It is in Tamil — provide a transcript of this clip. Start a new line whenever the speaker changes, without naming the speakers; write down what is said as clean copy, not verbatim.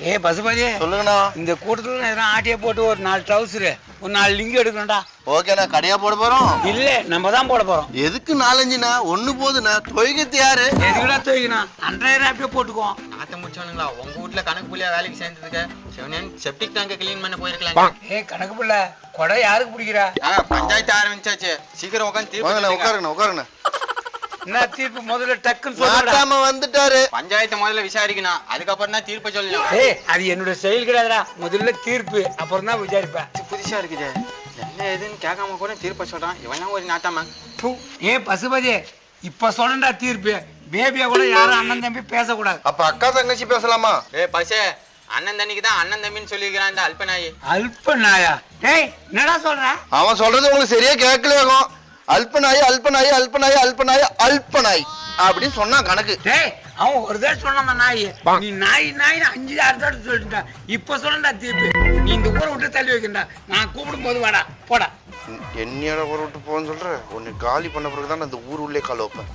ஏ பசுபதி
சொல்லுங்கண்ணா.
இந்த கூட்டத்துல எதனா ஆட்டிய போட்டு ஒரு 4 ட்ரவுசரு ஒரு 4 லிங்க் எடுக்கணும்டா.
ஓகேண்ணா, கடையா போட போறோம்?
இல்ல நம்ம தான் போட போறோம்.
எதுக்கு 4-5ண்ணா? ஒண்ணு போதுண்ணா. தொய்கத்து யாரு?
எதுக்குடா துவைக்கணும்? 2000 அப்படியே போட்டுக்குவோம்.
நாத்த முடிச்சவனுங்களா, உங்க வீட்டுல கணக்கு புள்ளியா வேலைக்கு சேர்ந்ததுக்கு செவனேன் செப்டிக் டேங்க கிளீன் பண்ண போயிருக்கலாம்.
ஏ கணக்கு பிள்ளை கொடை யாருக்கு பிடிக்கிறா?
பஞ்சாயத்து ஆரம்பிச்சாச்சு, சீக்கிரம் உட்காந்து
உட்காருங்கண்ணா உட்காருங்கண்ணா.
என்ன தீர்ப்பு முதல்ல டக்குன்னு சொல்லுடா.
மாட்டாம வந்துட்டாரு.
பஞ்சாயத்தை முதல்ல விசாரிக்கணும், அதுக்கப்புறம் தான் தீர்ப்பு சொல்லணும்.
ஏய் அது என்னோட செயல் கிடையாதுடா. முதல்ல தீர்ப்பு அப்புறம் தான் விசாரிப்பேன்.
புதுசா இருக்குது, என்ன ஏதுன்னு கேட்காம கூட தீர்ப்ப சொல்றான். இவனா ஒரு நாட்டாமா.
ஏ பசுபதி இப்ப சொல்றா தீர்ப்பு. பேபியா கூட யாரும் அண்ணன் தம்பி பேசக்கூடாது.
அப்ப அக்கா தங்கச்சி பேசலாமா?
பசே, அண்ணன் தண்ணிக்கு தான் அண்ணன் தம்பின்னு சொல்லிக்கிறான் இந்த அல்பநாயி.
அல்ப நாயா? டேய் என்னடா சொல்ற?
அவன் சொல்றது உங்களுக்கு சரியா கேட்கலையாகும். அல்பநாய் அல்பநாய் அல்பநாய் அல்பநாய் அல்பநாய் அப்படின்னு சொன்னா கணக்கு.
டேய் அவன் ஒரு தடவை சொன்னான் நாய். நீ நாய் நாய் 5-6 தடவை சொல்லிட்டா. இப்ப சொல்லண்டா தீர்ப்பு. நீ இந்த ஊரை விட்டு தள்ளி வைக்கண்டா. நான் கூப்பிடும் போது வாடா போடா.
என்னையோட ஊரை விட்டு போன்னு சொல்ற? உன்னை காலி பண்ண பிறகுதான் அந்த ஊர் உள்ளே கால வைப்பேன்.